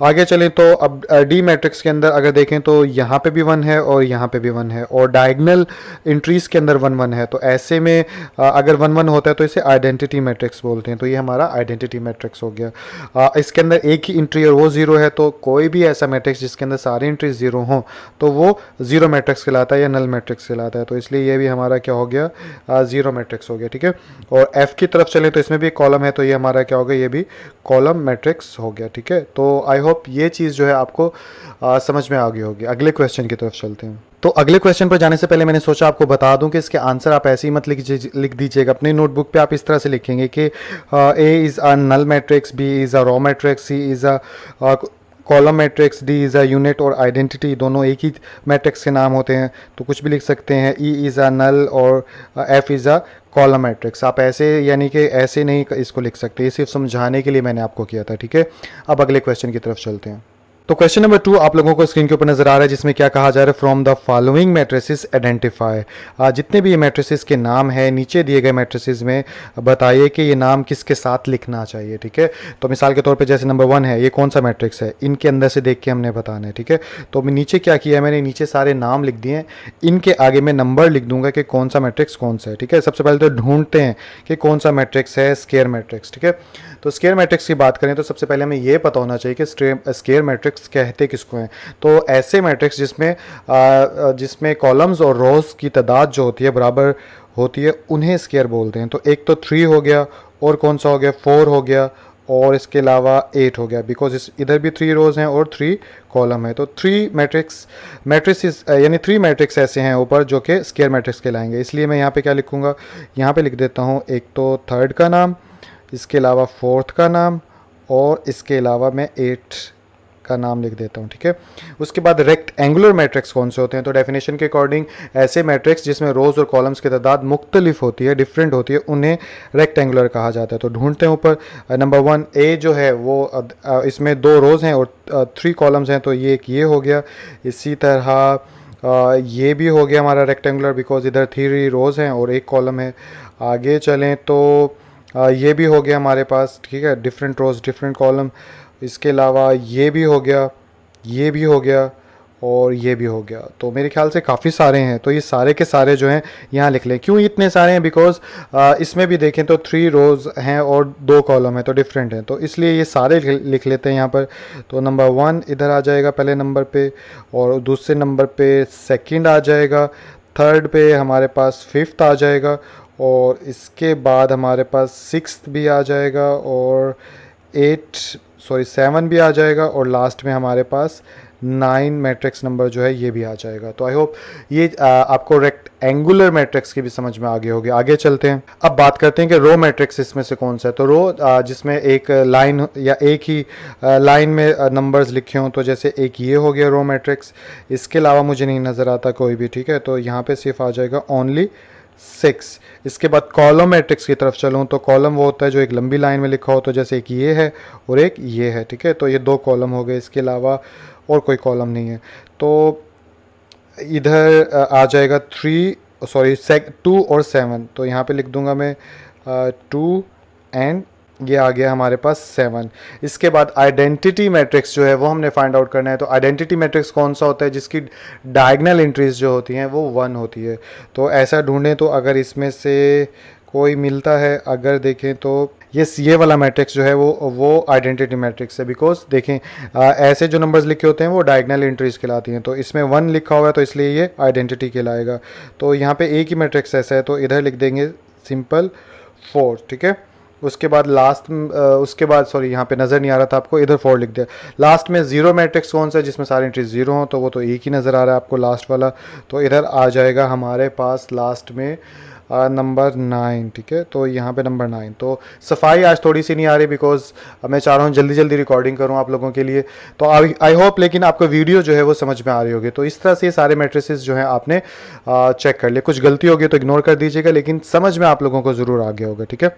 आगे चलें तो अब डी मैट्रिक्स के अंदर अगर देखें तो यहाँ पे भी 1 है और यहाँ पे भी 1 है, और डायगोनल एंट्रीज़ के अंदर 1 1 है। तो ऐसे में अगर 1 1 होता है तो इसे आइडेंटिटी मैट्रिक्स बोलते हैं। तो ये हमारा आइडेंटिटी मैट्रिक्स हो गया। इसके अंदर एक ही एंट्री और वो ज़ीरो है, तो कोई भी ऐसा मैट्रिक्स जिसके अंदर सारी एंट्रीज ज़ीरो हों तो वो ज़ीरो मैट्रिक्स कहलाता है या नल मैट्रिक्स कहलाता है। तो इसलिए ये भी हमारा क्या हो गया? ज़ीरो मैट्रिक्स हो गया। ठीक है, और एफ़ की तरफ चलें तो इसमें भी कॉलम है, तो ये हमारा क्या हो गया? ये भी कॉलम मैट्रिक्स हो गया। ठीक है, तो आई होप ये चीज़ जो है आपको समझ में आ गई होगी। अगले क्वेश्चन की तरफ चलते हैं। तो अगले क्वेश्चन पर जाने से पहले मैंने सोचा आपको बता दूं कि इसके आंसर आप ऐसे ही मत लिख दीजिएगा। अपनी नोटबुक पे आप इस तरह से लिखेंगे कि A is a null matrix, B is a row matrix, C is a column matrix, D is a unit और आइडेंटिटी दोनों एक ही मैट्रिक्स के नाम होते हैं, तो कुछ भी लिख सकते हैं। ई इज़ अ नल और F is a column matrix. आप ऐसे यानी कि ऐसे नहीं इसको लिख सकते, ये सिर्फ समझाने के लिए मैंने आपको किया था, ठीक है। अब अगले क्वेश्चन की तरफ चलते हैं। तो क्वेश्चन नंबर 2 आप लोगों को स्क्रीन के ऊपर नजर आ रहा है, जिसमें क्या कहा जा रहा है, from the following matrices identify. जितने भी ये मैट्रिसेस के नाम है नीचे दिए गए मैट्रिसेस में बताइए कि ये नाम किसके साथ लिखना चाहिए, ठीक है। तो मिसाल के तौर पे जैसे नंबर 1 है, ये कौन सा मैट्रिक्स है, इनके अंदर से देख के हमने बताना है, ठीक है। तो मैं नीचे क्या किया है, मैंने नीचे सारे नाम लिख दिए हैं, इनके आगे मैं नंबर लिख दूंगा कि कौन सा मैट्रिक्स कौन सा है, ठीक है। सबसे पहले तो ढूंढते हैं कि कौन सा मैट्रिक्स है स्क्वायर मैट्रिक्स, ठीक है। तो स्क्वायर मैट्रिक्स की बात करें तो सबसे पहले हमें ये पता होना चाहिए कि स्क्वायर मैट्रिक्स कहते किसको हैं। तो ऐसे मैट्रिक्स जिसमें कॉलम्स और रोज की तादाद जो होती है बराबर होती है, उन्हें स्क्वायर बोलते हैं। तो एक तो 3 हो गया, और कौन सा हो गया, 4 हो गया, और इसके अलावा 8 हो गया, बिकॉज इधर भी 3 रोज हैं और 3 कॉलम है। तो 3 मैट्रिक्स यानी 3 मैट्रिक्स ऐसे हैं ऊपर जो कि स्क्वायर मैट्रिक्स कहलाएंगे। इसलिए मैं यहाँ पे क्या लिखूँगा, यहाँ पे लिख देता हूँ एक तो थर्ड का नाम, इसके अलावा फोर्थ का नाम, और इसके अलावा मैं 8 का नाम लिख देता हूँ, ठीक है। उसके बाद रेक्टेंगुलर मैट्रिक्स कौन से होते हैं, तो डेफिनेशन के अकॉर्डिंग ऐसे मैट्रिक्स जिसमें रोज और कॉलम्स की तादाद मुख्तलिफ होती है, डिफरेंट होती है, उन्हें रेक्टेंगुलर कहा जाता है। तो ढूंढते हैं ऊपर। नंबर 1 ए जो है वो इसमें 2 रोज हैं और 3 कॉलम्स हैं, तो ये एक ये हो गया। इसी तरह ये भी हो गया हमारा रेक्टेंगुलर, बिकॉज इधर 3 रोज हैं और 1 कॉलम है। आगे चलें तो ये भी हो गया हमारे पास, ठीक है, डिफरेंट रोज डिफरेंट कॉलम। इसके अलावा ये भी हो गया, ये भी हो गया, और ये भी हो गया। तो मेरे ख्याल से काफ़ी सारे हैं, तो ये सारे के सारे जो हैं यहाँ लिख लें। क्यों इतने सारे हैं, बिकॉज इसमें भी देखें तो 3 रोज़ हैं और 2 कॉलम है, तो डिफरेंट हैं, तो इसलिए ये सारे लिख लेते हैं यहाँ पर। तो नंबर 1 इधर आ जाएगा पहले नंबर पे, और दूसरे नंबर पे सेकंड आ जाएगा, थर्ड पे हमारे पास 5th आ जाएगा, और इसके बाद हमारे पास 6th भी आ जाएगा, और 7 भी आ जाएगा, और लास्ट में हमारे पास 9 मैट्रिक्स नंबर जो है ये भी आ जाएगा। तो आई होप ये आपको रेक्टेंगुलर मैट्रिक्स की भी समझ में आ गई होगी। आगे चलते हैं, अब बात करते हैं कि रो मैट्रिक्स इसमें से कौन सा है। तो रो जिसमें एक लाइन या एक ही लाइन में नंबर्स लिखे हों, तो जैसे एक ये हो गया रो मैट्रिक्स, इसके अलावा मुझे नहीं नज़र आता कोई भी, ठीक है। तो यहाँ पे सिर्फ आ जाएगा ओनली 6। इसके बाद कॉलम मैट्रिक्स की तरफ चलूँ तो कॉलम वो होता है जो एक लंबी लाइन में लिखा हो, तो जैसे एक ये है और एक ये है, ठीक है। तो ये 2 कॉलम हो गए, इसके अलावा और कोई कॉलम नहीं है। तो इधर आ जाएगा 2 और 7, तो यहाँ पे लिख दूंगा मैं 2 एंड ये आ गया हमारे पास 7। इसके बाद आइडेंटिटी मैट्रिक्स जो है वो हमने फाइंड आउट करना है। तो आइडेंटिटी मैट्रिक्स कौन सा होता है, जिसकी डायगोनल एंट्रीज जो होती हैं वो 1 होती है। तो ऐसा ढूंढें तो अगर इसमें से कोई मिलता है, अगर देखें तो ये वाला मैट्रिक्स जो है वो आइडेंटिटी मैट्रिक्स है, बिकॉज देखें ऐसे जो नंबर्स लिखे होते हैं वो डायगोनल एंट्रीज कहलाती हैं। तो इसमें 1 लिखा हुआ है, तो इसलिए ये आइडेंटिटी कहलाएगा। तो यहाँ पे एक ही मैट्रिक्स ऐसा है, तो इधर लिख देंगे सिंपल 4, ठीक है। उसके बाद उसके बाद यहाँ पे नज़र नहीं आ रहा था आपको, इधर 4 लिख दिया। लास्ट में 0 मैट्रिक्स कौन सा है जिसमें सारी एंट्रीज 0 हों, तो वो तो एक ही नज़र आ रहा है आपको लास्ट वाला। तो इधर आ जाएगा हमारे पास लास्ट में नंबर 9, ठीक है। तो यहाँ पे नंबर 9। तो सफाई आज थोड़ी सी नहीं आ रही, बिकॉज मैं चाह रहा हूँ जल्दी जल्दी रिकॉर्डिंग करूँ आप लोगों के लिए। तो आई होप लेकिन आपको वीडियो जो है वो समझ में आ रही होगी। तो इस तरह से सारे मैट्रिसेस जो हैं आपने चेक कर लिए। कुछ गलती होगी तो इग्नोर कर दीजिएगा, लेकिन समझ में आप लोगों को ज़रूर आ गया होगा, ठीक है।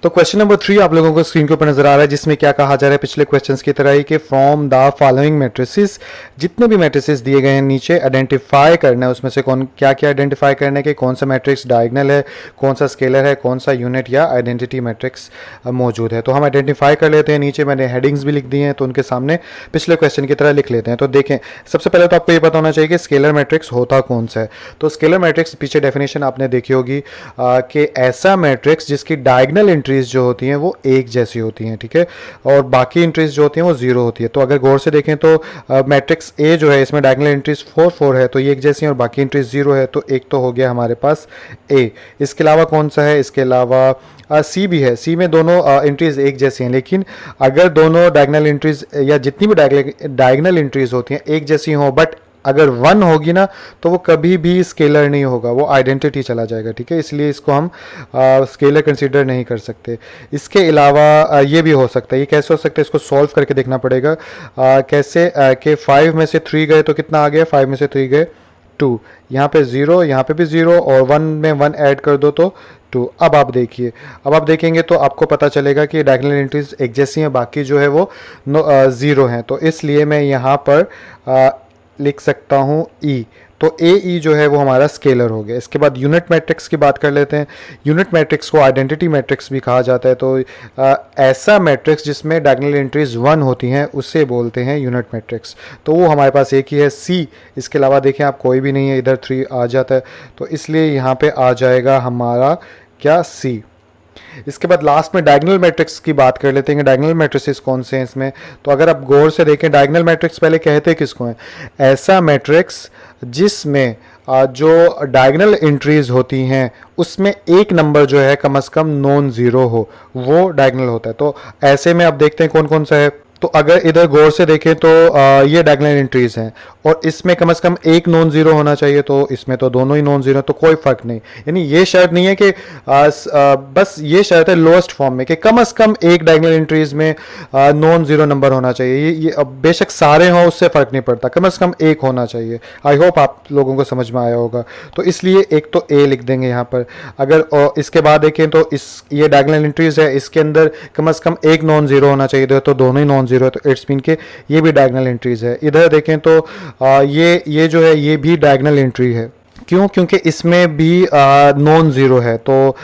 तो क्वेश्चन नंबर 3 आप लोगों को स्क्रीन के ऊपर नजर आ रहा है, जिसमें क्या कहा जा रहा है पिछले क्वेश्चंस की तरह ही कि फ्रॉम द फॉलोइंग मैट्रिसेस, जितने भी मैट्रिसेस दिए गए हैं नीचे आइडेंटिफाई करना है उसमें से क्या क्या आइडेंटिफाई करना है कि कौन सा मैट्रिक्स डायगोनल है, कौन सा स्केलर है, कौन सा यूनिट या आइडेंटिटी मैट्रिक्स मौजूद है। तो हम आइडेंटिफाई कर लेते हैं। नीचे मैंने हेडिंग्स भी लिख दी हैं, तो उनके सामने पिछले क्वेश्चन की तरह लिख लेते हैं। तो देखें, सबसे पहले तो आपको ये पता होना चाहिए कि स्केलर मैट्रिक्स होता कौन सा है। तो स्केलर मैट्रिक्स पीछे डेफिनेशन आपने देखी होगी कि ऐसा मैट्रिक्स जिसकी डायगोनल एंट्रीज जो होती हैं वो एक जैसी होती हैं, ठीक है, और बाकी एंट्रीज जो होती हैं वो 0 होती है। तो अगर गौर से देखें तो मैट्रिक्स ए जो है इसमें डायगोनल एंट्रीज 4 4 है, तो ये एक जैसी हैं, और बाकी एंट्रीज 0 है, तो एक तो हो गया हमारे पास ए। इसके अलावा कौन सा है, इसके अलावा सी भी है। सी में दोनों एंट्रीज एक जैसी हैं, लेकिन अगर दोनों डायगोनल एंट्रीज या जितनी भी डायगोनल एंट्रीज होती हैं एक जैसी हों, बट अगर 1 होगी ना तो वो कभी भी स्केलर नहीं होगा, वो आइडेंटिटी चला जाएगा, ठीक है। इसलिए इसको हम स्केलर कंसीडर नहीं कर सकते। इसके अलावा ये भी हो सकता है, ये कैसे हो सकता है इसको सॉल्व करके देखना पड़ेगा। कैसे कि 5 में से 3 गए तो कितना आ गया, 5 में से 3 गए 2, यहाँ पे 0, यहाँ पे भी 0, और 1 में 1 ऐड कर दो तो 2। अब आप देखिए, अब आप देखेंगे तो आपको पता चलेगा कि डायगोनल एंट्रीज एक जैसी हैं, बाकी जो है वो 0 हैं। तो इसलिए मैं यहाँ पर लिख सकता हूँ ई। तो ए ई जो है वो हमारा स्केलर हो गया। इसके बाद यूनिट मैट्रिक्स की बात कर लेते हैं। यूनिट मैट्रिक्स को आइडेंटिटी मैट्रिक्स भी कहा जाता है। तो ऐसा मैट्रिक्स जिसमें डायगोनल एंट्रीज 1 होती हैं उसे बोलते हैं यूनिट मैट्रिक्स। तो वो हमारे पास एक ही है, सी। इसके अलावा देखें आप, कोई भी नहीं है, इधर 3 आ जाता है, तो इसलिए यहाँ पे आ जाएगा हमारा क्या, सी। इसके बाद लास्ट में डायगोनल मैट्रिक्स की बात कर लेते हैं। डायगोनल मैट्रिसेस कौन से हैं इसमें, तो अगर आप गौर से देखें, डायगोनल मैट्रिक्स पहले कहते किसको हैं, ऐसा मैट्रिक्स जिसमें जो डायगोनल एंट्रीज होती हैं उसमें एक नंबर जो है कम से कम नॉन ज़ीरो हो, वो डायगोनल होता है। तो ऐसे में आप देखते हैं कौन कौन सा है। तो अगर इधर गौर से देखें तो ये डायगोनल एंट्रीज हैं और इसमें कम से कम एक नॉन ज़ीरो होना चाहिए, तो इसमें तो दोनों ही नॉन ज़ीरो, तो कोई फ़र्क नहीं। यानी ये शर्त नहीं है कि बस ये शर्त है लोएस्ट फॉर्म में कि कम से कम एक डायगोनल एंट्रीज में नॉन ज़ीरो नंबर होना चाहिए। ये बेशक सारे हों उससे फ़र्क नहीं पड़ता, कम से कम एक होना चाहिए। आई होप आप लोगों को समझ में आया होगा। तो इसलिए एक तो ए लिख देंगे यहाँ पर। अगर इसके बाद देखें तो ये डायगोनल एंट्रीज है, इसके अंदर कम से कम एक नॉन ज़ीरो होना चाहिए, तो दोनों ही नॉन ज़ीरो है, तो इट्स मीन के ये भी डायगोनल एंट्रीज है। इधर देखें तो ये जो है ये भी डायगोनल एंट्री है। क्यों, क्योंकि इसमें भी नॉन ज़ीरो है, तो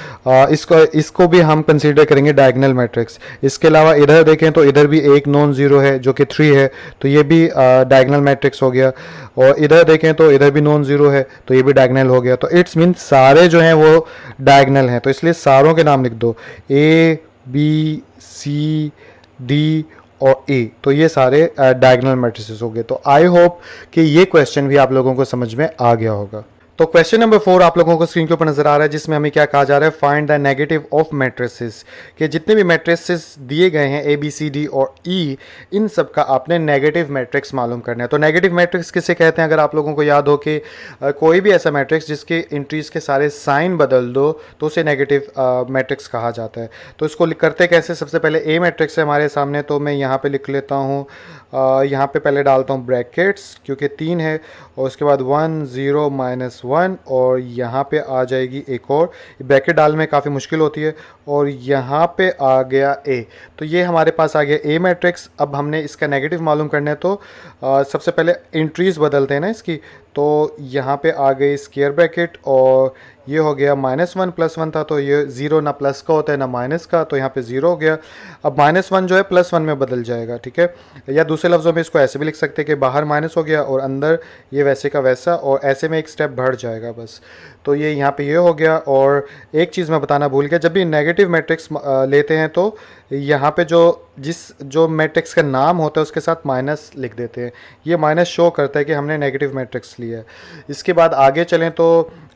इसको भी हम कंसीडर करेंगे डायगोनल मैट्रिक्स। इसके अलावा इधर देखें तो इधर भी एक नॉन ज़ीरो है जो कि 3 है, तो ये भी डायगोनल मैट्रिक्स हो गया। और इधर देखें तो इधर भी नॉन ज़ीरो है, तो ये भी डायगोनल हो गया। तो इट्स मीन सारे जो हैं वो डायगोनल हैं, तो इसलिए सारों के नाम लिख दो, ए बी सी डी और ए। तो ये सारे डायगोनल मैट्रिसेस हो गए। तो आई होप कि ये क्वेश्चन भी आप लोगों को समझ में आ गया होगा। तो क्वेश्चन नंबर 4 आप लोगों को स्क्रीन के ऊपर नजर आ रहा है, जिसमें हमें क्या कहा जा रहा है, find the negative of matrices, कि जितने भी मैट्रिसेस दिए गए हैं ए बी सी डी और ई, इन सब का आपने नेगेटिव मैट्रिक्स मालूम करना है। तो नेगेटिव मैट्रिक्स किसे कहते हैं, अगर आप लोगों को याद हो कि कोई भी ऐसा मैट्रिक्स जिसके एंट्रीज के सारे साइन बदल दो तो उसे नेगेटिव मैट्रिक्स कहा जाता है। तो इसको करते कैसे, सबसे पहले ए मैट्रिक्स है हमारे सामने, तो मैं यहाँ पे लिख लेता हूँ, यहाँ पे पहले डालता हूँ ब्रैकेट्स क्योंकि 3 है, और उसके बाद 1 0 -1, और यहाँ पे आ जाएगी एक और, ब्रैकेट डालने में काफ़ी मुश्किल होती है, और यहाँ पे आ गया ए। तो ये हमारे पास आ गया ए मैट्रिक्स। अब हमने इसका नेगेटिव मालूम करना है, तो सबसे पहले एंट्रीज़ बदलते हैं ना इसकी। तो यहाँ पे आ गई स्क्वायर ब्रैकेट, और ये हो गया -1 +1 था, तो ये 0 ना प्लस का होता है ना माइनस का, तो यहाँ पे 0 हो गया। अब -1 जो है +1 में बदल जाएगा, ठीक है। या दूसरे लफ्ज़ों में इसको ऐसे भी लिख सकते हैं कि बाहर माइनस हो गया और अंदर ये वैसे का वैसा, और ऐसे में एक स्टेप बढ़ जाएगा बस। तो ये यहाँ पे ये हो गया। और एक चीज़ मैं बताना भूल गया, जब भी नेगेटिव मैट्रिक्स लेते हैं तो यहाँ पे जो मैट्रिक्स का नाम होता है उसके साथ माइनस लिख देते हैं। ये माइनस शो करता है कि हमने नेगेटिव मैट्रिक्स लिया है। इसके बाद आगे चलें तो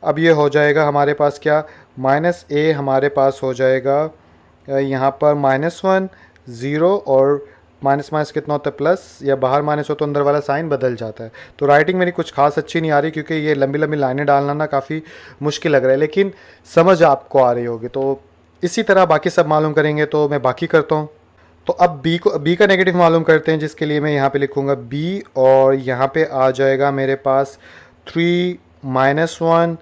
अब ये हो जाएगा हमारे पास क्या, -a हमारे पास हो जाएगा यहाँ पर -1 0, और माइनस माइनस कितना होता है प्लस, या बाहर माइनस हो तो अंदर वाला साइन बदल जाता है। तो राइटिंग मेरी कुछ खास अच्छी नहीं आ रही क्योंकि ये लंबी लंबी लाइनें डालना ना काफ़ी मुश्किल लग रहा है, लेकिन समझ आपको आ रही होगी। तो इसी तरह बाकी सब मालूम करेंगे, तो मैं बाकी करता हूँ। तो अब बी का नेगेटिव मालूम करते हैं, जिसके लिए मैं यहाँ पे लिखूँगा बी, और यहाँ पे आ जाएगा मेरे पास 3 -1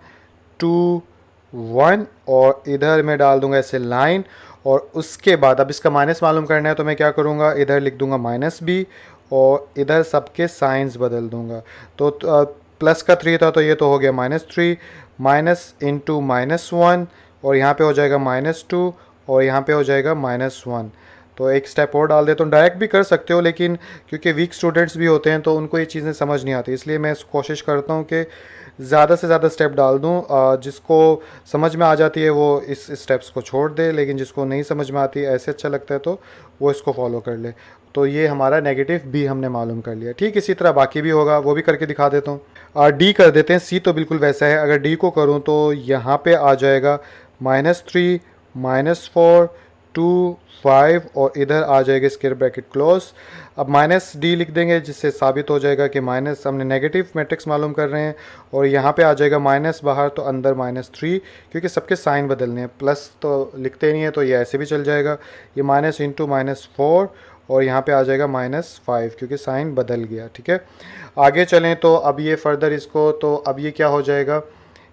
2 1, और इधर मैं डाल दूँगा ऐसे लाइन। और उसके बाद अब इसका माइनस मालूम करना है, तो मैं क्या करूँगा, इधर लिख दूँगा -b, और इधर सबके साइंस बदल दूँगा। तो प्लस का 3 था तो ये तो हो गया -3, माइनस इंटू -1, और यहाँ पे हो जाएगा -2, और यहाँ पे हो जाएगा -1। तो एक स्टेप और डाल देता हूँ, डायरेक्ट भी कर सकते हो, लेकिन क्योंकि वीक स्टूडेंट्स भी होते हैं तो उनको ये चीज़ें समझ नहीं आती, इसलिए मैं कोशिश करता हूँ कि ज़्यादा से ज़्यादा स्टेप डाल दूँ। जिसको समझ में आ जाती है वो इस स्टेप्स को छोड़ दे, लेकिन जिसको नहीं समझ में आती ऐसे अच्छा लगता है तो वो इसको फॉलो कर ले। तो ये हमारा नेगेटिव बी हमने मालूम कर लिया। ठीक इसी तरह बाकी भी होगा, वो भी करके दिखा देता हूँ। डी कर देते हैं, सी तो बिल्कुल वैसा है। अगर डी को करूँ तो यहाँ पे आ जाएगा -3 -4 2 5 और इधर आ जाएगा स्क्वायर ब्रैकेट क्लोज। अब माइनस डी लिख देंगे जिससे साबित हो जाएगा कि माइनस, हमने नेगेटिव मैट्रिक्स मालूम कर रहे हैं, और यहाँ पे आ जाएगा माइनस बाहर तो अंदर -3, क्योंकि सबके साइन बदलने हैं, प्लस तो लिखते नहीं है तो ये ऐसे भी चल जाएगा, ये माइनस इंटू -4 और यहाँ पे आ जाएगा -5 क्योंकि साइन बदल गया। ठीक है, आगे चलें तो अब ये फर्दर इसको, तो अब ये क्या हो जाएगा,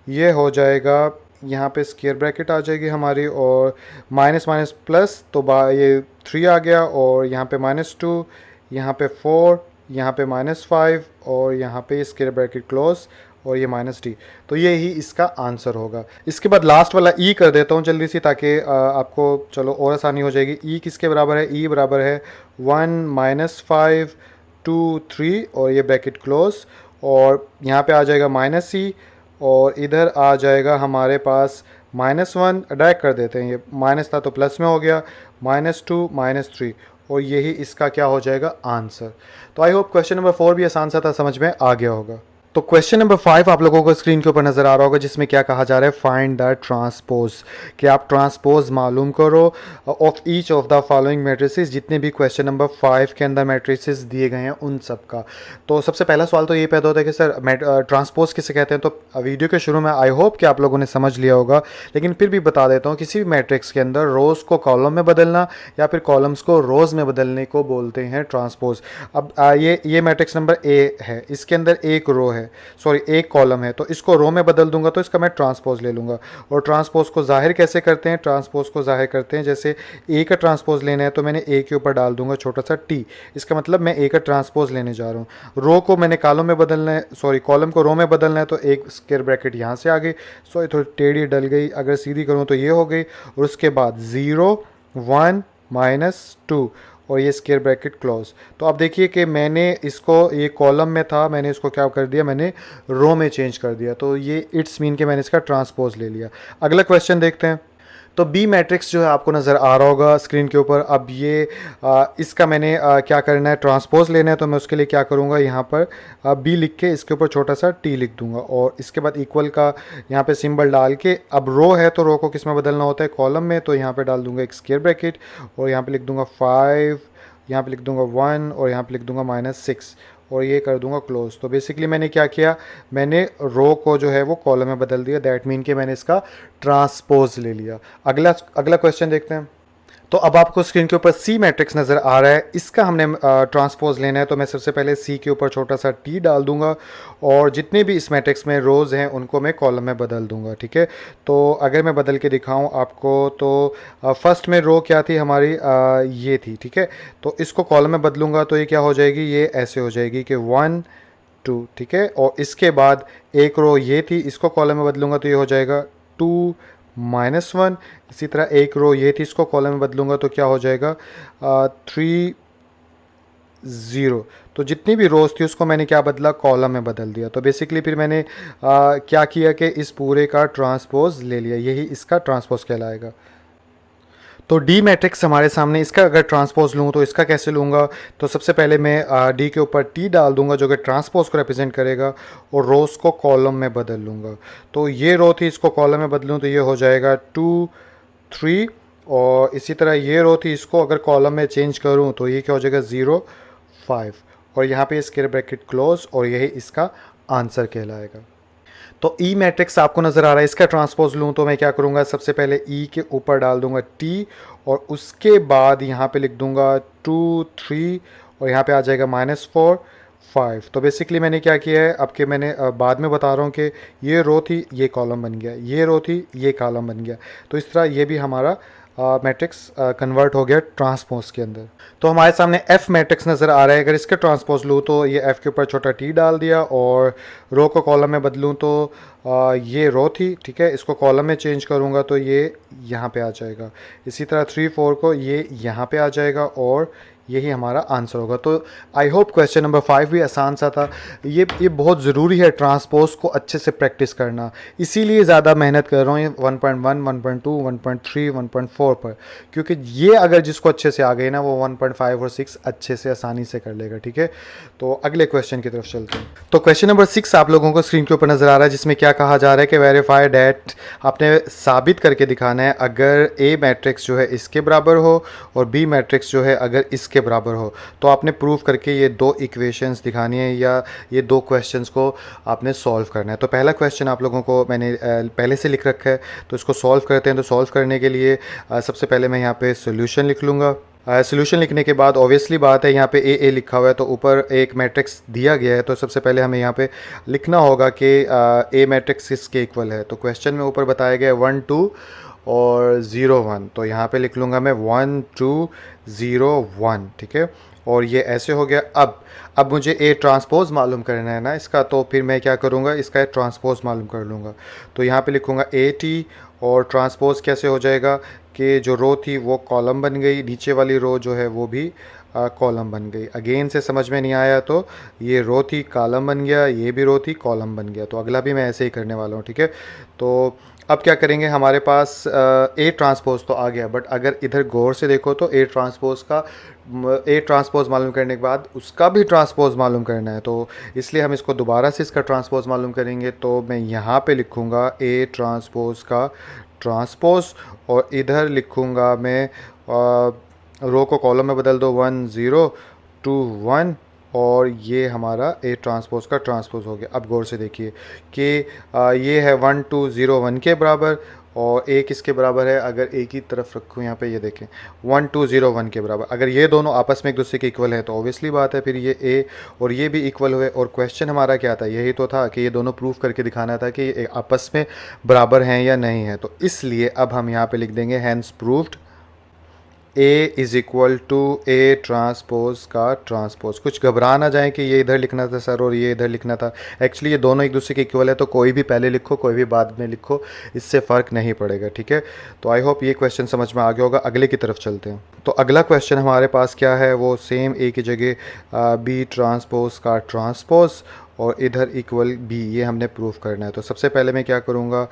ये हो जाएगा यहाँ पे स्क्वायर ब्रैकेट आ जाएगी हमारी, और माइनस माइनस प्लस तो ये 3 आ गया, और यहाँ पे -2, यहाँ पे 4, यहाँ पे -5 और यहाँ पे स्क्वायर ब्रैकेट क्लोज और ये -d। तो ये ही इसका आंसर होगा। इसके बाद लास्ट वाला ई कर देता हूँ जल्दी से, ताकि आपको चलो और आसानी हो जाएगी। ई किसके बराबर है, ई बराबर है 1 -5 2 3 और ये ब्रैकेट क्लोज, और यहाँ पे आ जाएगा -c, और इधर आ जाएगा हमारे पास -1, डायरेक्ट कर देते हैं, ये माइनस था तो प्लस में हो गया, -2 -3, और यही इसका क्या हो जाएगा आंसर। तो आई होप क्वेश्चन नंबर 4 भी आसान सा था, समझ में आ गया होगा। तो क्वेश्चन नंबर 5 आप लोगों को स्क्रीन के ऊपर नजर आ रहा होगा, जिसमें क्या कहा जा रहा है, फाइंड द ट्रांसपोज, कि आप ट्रांसपोज मालूम करो of each of the following matrices, जितने भी क्वेश्चन नंबर 5 के अंदर मैट्रिसेस दिए गए हैं उन सब का। तो सबसे पहला सवाल तो ये पैदा होता है कि सर ट्रांसपोज किसे कहते हैं। तो वीडियो के शुरू में आई होप कि आप लोगों ने समझ लिया होगा, लेकिन फिर भी बता देता हूँ, किसी भी मैट्रिक्स के अंदर रोज़ को कॉलम में बदलना या फिर कॉलम्स को रोज़ में बदलने को बोलते हैं ट्रांसपोज। अब ये मैट्रिक्स नंबर ए है, इसके अंदर एक रो है, सॉरी एक कॉलम है, तो इसको रो में बदल दूंगा तो इसका मैं ट्रांसपोज ले लूँगा। और ट्रांसपोज को जाहिर कैसे करते हैं, ट्रांसपोज को जाहिर करते हैं जैसे ए का ट्रांसपोज लेना है तो मैंने ए के ऊपर डाल दूंगा छोटा सा टी, इसका मतलब मैं ए का ट्रांसपोज लेने जा रहा हूँ। रो को मैंने कॉलम में बदलना है, सॉरी कॉलम को रो में बदलना है, तो एक स्क्वायर ब्रैकेट यहाँ से आ गई, सॉरी थोड़ी टेढ़ी डल गई, अगर सीधी करूँ तो ये हो गई, और उसके बाद 0 1 -2 और ये स्क्वायर ब्रैकेट क्लोज। तो अब देखिए कि मैंने इसको, ये कॉलम में था, मैंने इसको क्या कर दिया, मैंने रो में चेंज कर दिया, तो ये इट्स मीन के मैंने इसका ट्रांसपोज ले लिया। अगला क्वेश्चन देखते हैं। तो बी मैट्रिक्स जो है आपको नज़र आ रहा होगा स्क्रीन के ऊपर। अब ये इसका मैंने क्या करना है, ट्रांसपोज लेना है, तो मैं उसके लिए क्या करूँगा, यहाँ पर बी लिख के इसके ऊपर छोटा सा टी लिख दूंगा, और इसके बाद इक्वल का यहाँ पे सिंबल डाल के, अब रो है तो रो को किस में बदलना होता है, कॉलम में, तो यहाँ पे डाल दूंगा एक स्क्वायर ब्रैकेट, और यहाँ पे लिख दूंगा 5, यहाँ पे लिख दूंगा 1 और यहाँ पे लिख दूंगा -6 और ये कर दूंगा क्लोज। तो बेसिकली मैंने क्या किया, मैंने रो को जो है वो कॉलम में बदल दिया, दैट मीन कि मैंने इसका ट्रांसपोज ले लिया। अगला क्वेश्चन देखते हैं। तो अब आपको स्क्रीन के ऊपर सी मैट्रिक्स नज़र आ रहा है, इसका हमने ट्रांसपोज लेना है, तो मैं सबसे पहले सी के ऊपर छोटा सा टी डाल दूंगा, और जितने भी इस मैट्रिक्स में रोज़ हैं उनको मैं कॉलम में बदल दूंगा। ठीक है, तो अगर मैं बदल के दिखाऊं आपको, तो फर्स्ट में रो क्या थी हमारी, ये थी। ठीक है, तो इसको कॉलम में बदलूंगा तो ये क्या हो जाएगी, ये ऐसे हो जाएगी कि 1 2। ठीक है, और इसके बाद एक रो ये थी, इसको कॉलम में बदलूंगा तो ये हो जाएगा 2 -1। इसी तरह एक रो ये थी, इसको कॉलम में बदलूंगा तो क्या हो जाएगा 3 0। तो जितनी भी रोज़ थी उसको मैंने क्या बदला, कॉलम में बदल दिया। तो बेसिकली फिर मैंने क्या किया कि इस पूरे का ट्रांसपोज ले लिया, यही इसका ट्रांसपोज कहलाएगा। तो डी मैट्रिक्स हमारे सामने, इसका अगर ट्रांसपोज लूँ तो इसका कैसे लूँगा, तो सबसे पहले मैं डी के ऊपर टी डाल दूंगा जो कि ट्रांसपोज को रिप्रेजेंट करेगा, और रोज़ को कॉलम में बदल लूँगा। तो ये रो थी, इसको कॉलम में बदलूँ तो ये हो जाएगा 2 3, और इसी तरह ये रो थी, इसको अगर कॉलम में चेंज करूँ तो ये क्या हो जाएगा 0 5, और यहाँ पे स्क्वायर ब्रैकेट क्लोज, और यही इसका आंसर कहलाएगा। तो ई मैट्रिक्स आपको नज़र आ रहा है, इसका ट्रांसपोज लूँ तो मैं क्या करूँगा, सबसे पहले ई के ऊपर डाल दूँगा टी, और उसके बाद यहाँ पे लिख दूँगा 2 3, और यहाँ पे आ जाएगा -4 5। तो बेसिकली मैंने क्या किया है, अब के मैंने बाद में बता रहा हूँ कि ये रो थी, ये कॉलम बन गया, ये रो थी, ये कॉलम बन गया, तो इस तरह ये भी हमारा मैट्रिक्स कन्वर्ट हो गया ट्रांसपोज के अंदर। तो हमारे सामने एफ मैट्रिक्स नज़र आ रहा है, अगर इसका ट्रांसपोज लूँ तो ये एफ के ऊपर छोटा टी डाल दिया, और रो को कॉलम में बदलूँ तो ये रो थी। ठीक है, इसको कॉलम में चेंज करूँगा तो ये यहाँ पे आ जाएगा। इसी तरह 3 4 को ये यहाँ पे आ जाएगा, और यही हमारा आंसर होगा। तो आई होप क्वेश्चन नंबर 5 भी आसान सा था। ये बहुत ज़रूरी है ट्रांसपोज को अच्छे से प्रैक्टिस करना, इसीलिए ज़्यादा मेहनत कर रहा हूँ 1.1, 1.2, 1.3, 1.4 पर, क्योंकि ये अगर जिसको अच्छे से आ गई ना वो 1.5 और 6 अच्छे से आसानी से कर लेगा। ठीक है, तो अगले क्वेश्चन की तरफ चलते हैं। तो क्वेश्चन नंबर 6 आप लोगों को स्क्रीन के ऊपर नज़र आ रहा है, जिसमें क्या कहा जा रहा है कि वेरीफाई डैट, आपने साबित करके दिखाना है अगर ए मैट्रिक्स जो है इसके बराबर हो और बी मैट्रिक्स जो है अगर इसके बराबर हो, तो आपने प्रूव करके ये दो इक्वेशंस दिखानी है या ये दो क्वेश्चंस को आपने सॉल्व करना है। तो पहला क्वेश्चन आप लोगों को मैंने पहले से लिख रखा है, तो इसको सॉल्व करते हैं। तो सॉल्व करने के लिए सबसे पहले मैं यहाँ पे सोल्यूशन लिख लूँगा। सोल्यूशन लिखने के बाद ऑब्वियसली बात है, यहाँ पे ए लिखा हुआ है तो ऊपर एक मैट्रिक्स दिया गया है, तो सबसे पहले हमें यहाँ पे लिखना होगा कि ए मैट्रिक्स किसके इक्वल है। तो क्वेश्चन में ऊपर बताया गया है 1 2 और 0 1, तो यहाँ पे लिख लूँगा मैं 1 2 0 1। ठीक है, और ये ऐसे हो गया। अब मुझे ए ट्रांसपोज मालूम करना है ना इसका, तो फिर मैं क्या करूँगा, इसका ट्रांसपोज मालूम कर लूँगा। तो यहाँ पे लिखूँगा ए टी, और ट्रांसपोज कैसे हो जाएगा कि जो रो थी वो कॉलम बन गई, नीचे वाली रो जो है वो भी कॉलम बन गई। अगेन से समझ में नहीं आया तो ये रो थी कॉलम बन गया, ये भी रो थी कॉलम बन गया। तो अगला भी मैं ऐसे ही करने वाला हूँ। ठीक है, तो अब क्या करेंगे, हमारे पास ए ट्रांसपोज तो आ गया, बट अगर इधर गौर से देखो तो ए ट्रांसपोज मालूम करने के बाद उसका भी ट्रांसपोज मालूम करना है, तो इसलिए हम इसको दोबारा से इसका ट्रांसपोज मालूम करेंगे। तो मैं यहाँ पे लिखूँगा ए ट्रांसपोज का ट्रांसपोज, और इधर लिखूँगा मैं रो को कॉलम में बदल दो 1 0 2 1, और ये हमारा ए ट्रांसपोज का ट्रांसपोज हो गया। अब गौर से देखिए कि ये है 1 2 0 1 के बराबर, और ए किसके बराबर है, अगर ए की तरफ रखूँ यहाँ पे ये देखें 1 2 0 1 के बराबर। अगर ये दोनों आपस में एक दूसरे के इक्वल है तो ऑब्वियसली बात है फिर ये ए और ये भी इक्वल हुए। और क्वेश्चन हमारा क्या था, यही तो था कि ये दोनों प्रूफ करके दिखाना था कि ये आपस में बराबर हैं या नहीं है। तो इसलिए अब हम यहाँ पे लिख देंगे hence proved A is equal to A transpose का ट्रांसपोज। कुछ घबरा ना जाए कि ये इधर लिखना था सर और ये इधर लिखना था, एक्चुअली ये दोनों एक दूसरे के इक्वल है, तो कोई भी पहले लिखो कोई भी बाद में लिखो, इससे फ़र्क नहीं पड़ेगा। ठीक है, तो आई होप ये क्वेश्चन समझ में आ गया होगा। अगले की तरफ चलते हैं। तो अगला क्वेश्चन हमारे पास क्या है, वो सेम ए की जगह बी ट्रांसपोज का ट्रांसपोज और इधर इक्वल बी, ये हमने प्रूव करना है। तो सबसे पहले मैं क्या करूँगा,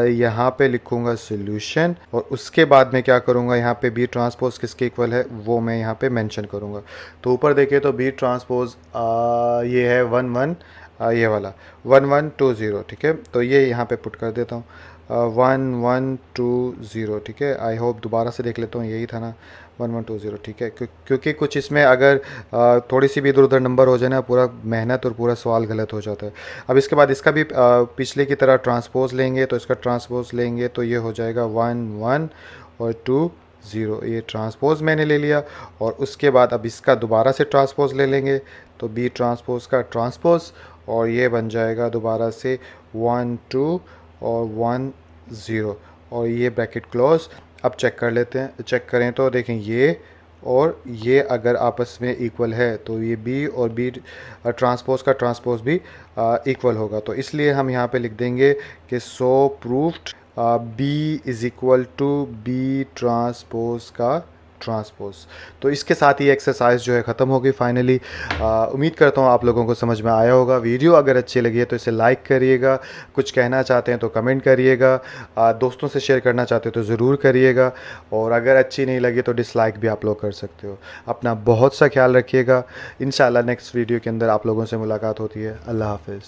यहाँ पे लिखूँगा सोल्यूशन, और उसके बाद मैं क्या करूँगा, यहाँ पे बी ट्रांसपोज किसके इक्वल है वो मैं यहाँ पे मेंशन करूँगा। तो ऊपर देखिए तो बी ट्रांसपोज ये है 1 1, ये वाला 1 1 2 0। ठीक है, तो ये यहाँ पे पुट कर देता हूँ 1 1 2 0। ठीक है, आई होप दोबारा से देख लेता हूँ, यही था ना 1 1 2 0। ठीक है, क्योंकि कुछ इसमें अगर थोड़ी सी भी इधर उधर नंबर हो जाए ना, पूरा मेहनत और पूरा सवाल गलत हो जाता है। अब इसके बाद इसका भी पिछले की तरह ट्रांसपोज लेंगे, तो इसका ट्रांसपोज लेंगे तो ये हो जाएगा 1 1 और 2 0। ये ट्रांसपोज मैंने ले लिया, और उसके बाद अब इसका दोबारा से ट्रांसपोज ले लेंगे, तो बी ट्रांसपोज का ट्रांसपोज, और ये बन जाएगा दोबारा से 1 2 और 1 0, और ये ब्रैकेट क्लोज। अब चेक कर लेते हैं, चेक करें तो देखें ये और ये अगर आपस में इक्वल है तो ये बी और बी ट्रांसपोज का ट्रांसपोज भी इक्वल होगा। तो इसलिए हम यहाँ पे लिख देंगे कि so proved B is equal to B transpose का ट्रांसपोज। तो इसके साथ ही एक्सरसाइज जो है ख़त्म हो गई फाइनली। उम्मीद करता हूँ आप लोगों को समझ में आया होगा। वीडियो अगर अच्छी लगी है तो इसे लाइक करिएगा, कुछ कहना चाहते हैं तो कमेंट करिएगा, दोस्तों से शेयर करना चाहते हो तो ज़रूर करिएगा, और अगर अच्छी नहीं लगी तो डिसलाइक भी आप लोग कर सकते हो। अपना बहुत सा ख्याल रखिएगा। इंशाल्लाह नेक्स्ट वीडियो के अंदर आप लोगों से मुलाकात होती है। अल्लाह हाफ़िज़।